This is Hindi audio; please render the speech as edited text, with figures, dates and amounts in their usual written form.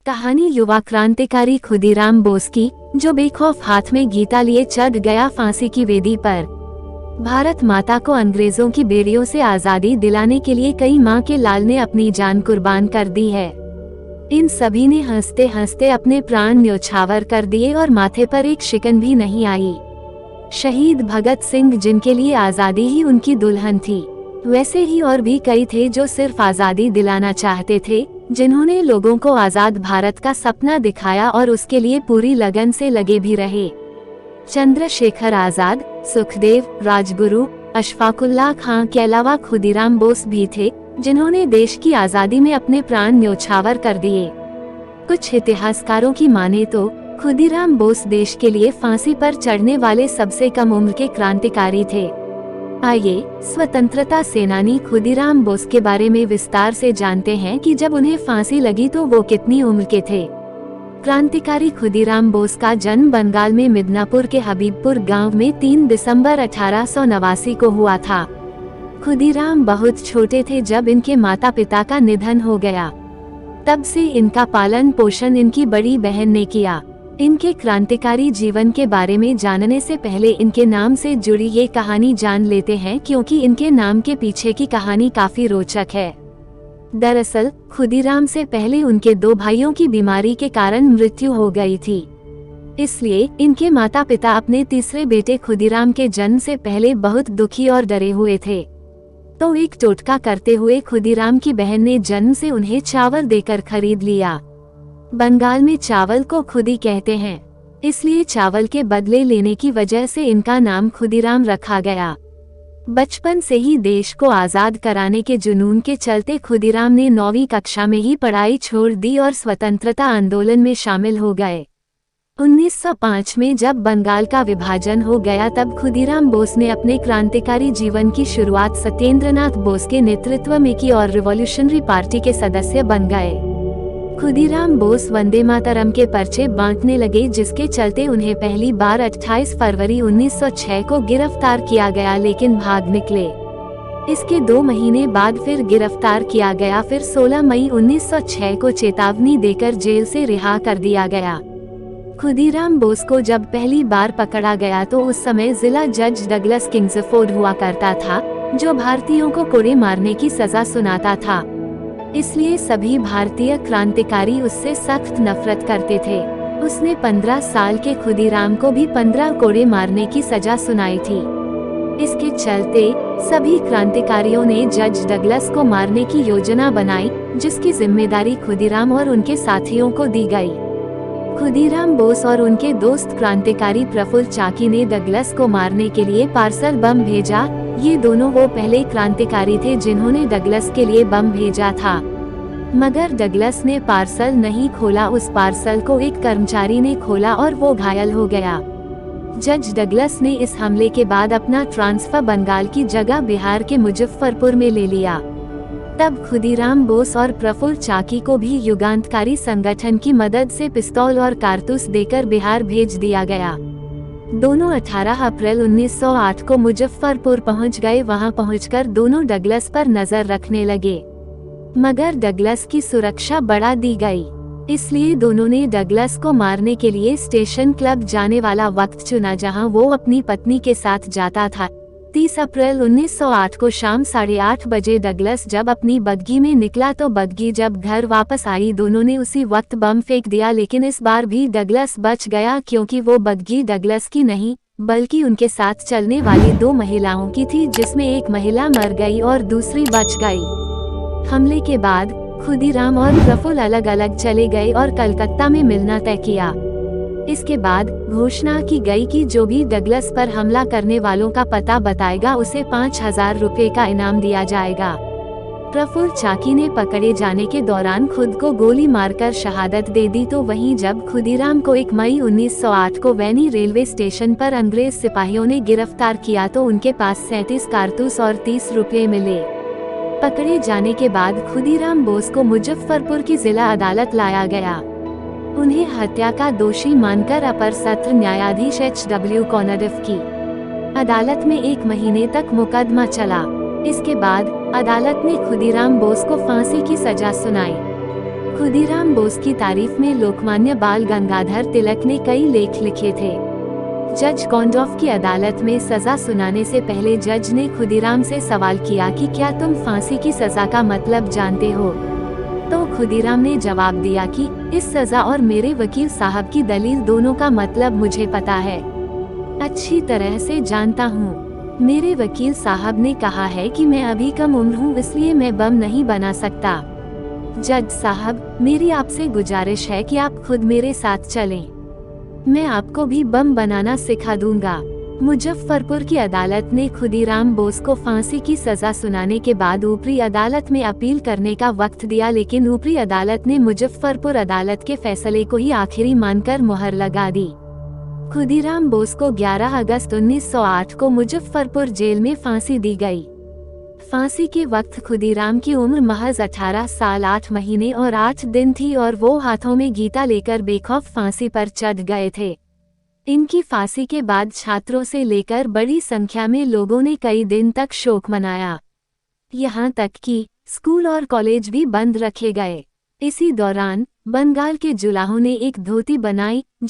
कहानी युवा क्रांतिकारी खुदीराम बोस की, जो बेखौफ हाथ में गीता लिए चढ़ गया फांसी की वेदी पर। भारत माता को अंग्रेजों की बेड़ियों से आजादी दिलाने के लिए कई माँ के लाल ने अपनी जान कुर्बान कर दी है। इन सभी ने हंसते हंसते अपने प्राण न्योछावर कर दिए और माथे पर एक शिकन भी नहीं आई। शहीद भगत सिंह, जिनके लिए आजादी ही उनकी दुल्हन थी, वैसे ही और भी कई थे जो सिर्फ आजादी दिलाना चाहते थे, जिन्होंने लोगों को आजाद भारत का सपना दिखाया और उसके लिए पूरी लगन से लगे भी रहे। चंद्रशेखर आजाद, सुखदेव, राजगुरु, अशफाकुल्लाह खां के अलावा खुदीराम बोस भी थे, जिन्होंने देश की आजादी में अपने प्राण न्योछावर कर दिए। कुछ इतिहासकारों की माने तो खुदीराम बोस देश के लिए फांसी पर चढ़ने वाले सबसे कम उम्र के क्रांतिकारी थे। आइए स्वतंत्रता सेनानी खुदीराम बोस के बारे में विस्तार से जानते हैं कि जब उन्हें फांसी लगी तो वो कितनी उम्र के थे। क्रांतिकारी खुदीराम बोस का जन्म बंगाल में मिदनापुर के हबीबपुर गांव में 3 दिसंबर 1889 को हुआ था। खुदीराम बहुत छोटे थे जब इनके माता पिता का निधन हो गया। तब से इनका पालन पोषण इनकी बड़ी बहन ने किया। इनके क्रांतिकारी जीवन के बारे में जानने से पहले इनके नाम से जुड़ी ये कहानी जान लेते हैं, क्योंकि इनके नाम के पीछे की कहानी काफी रोचक है। दरअसल खुदीराम से पहले उनके 2 भाइयों की बीमारी के कारण मृत्यु हो गई थी। इसलिए इनके माता पिता अपने तीसरे बेटे खुदीराम के जन्म से पहले बहुत दुखी और डरे हुए थे। तो एक टोटका करते हुए खुदीराम की बहन ने जन्म से उन्हें चावल देकर खरीद लिया। बंगाल में चावल को खुदी कहते हैं, इसलिए चावल के बदले लेने की वजह से इनका नाम खुदीराम रखा गया। बचपन से ही देश को आजाद कराने के जुनून के चलते खुदीराम ने 9वीं कक्षा में ही पढ़ाई छोड़ दी और स्वतंत्रता आंदोलन में शामिल हो गए। 1905 में जब बंगाल का विभाजन हो गया तब खुदीराम बोस ने अपने क्रांतिकारी जीवन की शुरुआत सत्येंद्रनाथ बोस के नेतृत्व में की और रिवॉल्यूशनरी पार्टी के सदस्य बन गए। खुदीराम बोस वंदे मातरम के पर्चे बांटने लगे, जिसके चलते उन्हें पहली बार 28 फरवरी 1906 को गिरफ्तार किया गया, लेकिन भाग निकले। इसके 2 महीने बाद फिर गिरफ्तार किया गया। फिर 16 मई 1906 को चेतावनी देकर जेल से रिहा कर दिया गया। खुदीराम बोस को जब पहली बार पकड़ा गया तो उस समय जिला जज डगलस किंग्सफोर्ड हुआ करता था, जो भारतीयों को कोड़े मारने की सजा सुनाता था। इसलिए सभी भारतीय क्रांतिकारी उससे सख्त नफरत करते थे। उसने 15 साल के खुदीराम को भी 15 कोड़े मारने की सजा सुनाई थी। इसके चलते सभी क्रांतिकारियों ने जज डगलस को मारने की योजना बनाई, जिसकी जिम्मेदारी खुदीराम और उनके साथियों को दी गई। खुदीराम बोस और उनके दोस्त क्रांतिकारी प्रफुल्ल चाकी ने डगलस को मारने के लिए पार्सल बम भेजा। ये दोनों वो पहले क्रांतिकारी थे जिन्होंने डगलस के लिए बम भेजा था, मगर डगलस ने पार्सल नहीं खोला। उस पार्सल को एक कर्मचारी ने खोला और वो घायल हो गया। जज डगलस ने इस हमले के बाद अपना ट्रांसफर बंगाल की जगह बिहार के मुजफ्फरपुर में ले लिया। तब खुदीराम बोस और प्रफुल्ल चाकी को भी युगांतकारी संगठन की मदद से पिस्तौल और कारतूस देकर बिहार भेज दिया गया। दोनों 18 अप्रैल 1908 को मुजफ्फरपुर पहुंच गए। वहां पहुंचकर दोनों डगलस पर नजर रखने लगे, मगर डगलस की सुरक्षा बढ़ा दी गई। इसलिए दोनों ने डगलस को मारने के लिए स्टेशन क्लब जाने वाला वक्त चुना, जहां वो अपनी पत्नी के साथ जाता था। 30 अप्रैल 1908 को शाम 8:30 बजे डगलस जब अपनी बग्गी में निकला तो बग्गी जब घर वापस आई, दोनों ने उसी वक्त बम फेंक दिया। लेकिन इस बार भी डगलस बच गया, क्योंकि वो बग्गी डगलस की नहीं बल्कि उनके साथ चलने वाली 2 महिलाओं की थी, जिसमें एक महिला मर गई और दूसरी बच गई। हमले के बाद खुदीराम और प्रफुल्ल अलग अलग चले गए और कलकत्ता में मिलना तय किया। इसके बाद घोषणा की गई कि जो भी डगलस पर हमला करने वालों का पता बताएगा उसे 5000 रुपए का इनाम दिया जाएगा। प्रफुल्ल चाकी ने पकड़े जाने के दौरान खुद को गोली मारकर शहादत दे दी। तो वहीं जब खुदीराम को 1 मई 1908 को वैनी रेलवे स्टेशन पर अंग्रेज सिपाहियों ने गिरफ्तार किया तो उनके पास 37 कारतूस और 30 रुपए मिले। पकड़े जाने के बाद खुदीराम बोस को मुजफ्फरपुर की जिला अदालत लाया गया। उन्हें हत्या का दोषी मानकर अपर सत्र न्यायाधीश HW कॉनडिफ की अदालत में 1 महीने तक मुकदमा चला। इसके बाद अदालत ने खुदीराम बोस को फांसी की सजा सुनाई। खुदीराम बोस की तारीफ में लोकमान्य बाल गंगाधर तिलक ने कई लेख लिखे थे। जज कॉन्डोफ की अदालत में सजा सुनाने से पहले जज ने खुदीराम से सवाल किया कि क्या तुम फांसी की सजा का मतलब जानते हो? तो खुदीराम ने जवाब दिया कि इस सजा और मेरे वकील साहब की दलील दोनों का मतलब मुझे पता है, अच्छी तरह से जानता हूँ। मेरे वकील साहब ने कहा है कि मैं अभी कम उम्र हूँ, इसलिए मैं बम नहीं बना सकता। जज साहब, मेरी आपसे गुजारिश है कि आप खुद मेरे साथ चलें। मैं आपको भी बम बनाना सिखा दूंगा। मुजफ्फरपुर की अदालत ने खुदीराम बोस को फांसी की सजा सुनाने के बाद ऊपरी अदालत में अपील करने का वक्त दिया, लेकिन ऊपरी अदालत ने मुजफ्फरपुर अदालत के फैसले को ही आखिरी मानकर मुहर लगा दी। खुदीराम बोस को 11 अगस्त 1908 को मुजफ्फरपुर जेल में फांसी दी गई। फांसी के वक्त खुदीराम की उम्र महज 18 साल 8 महीने और 8 दिन थी और वो हाथों में गीता लेकर बेखौफ फांसी पर चढ़ गए थे। इनकी फांसी के बाद छात्रों से लेकर बड़ी संख्या में लोगों ने कई दिन तक शोक मनाया। यहाँ तक कि स्कूल और कॉलेज भी बंद रखे गए। इसी दौरान बंगाल के जुलाहों ने एक धोती बनाई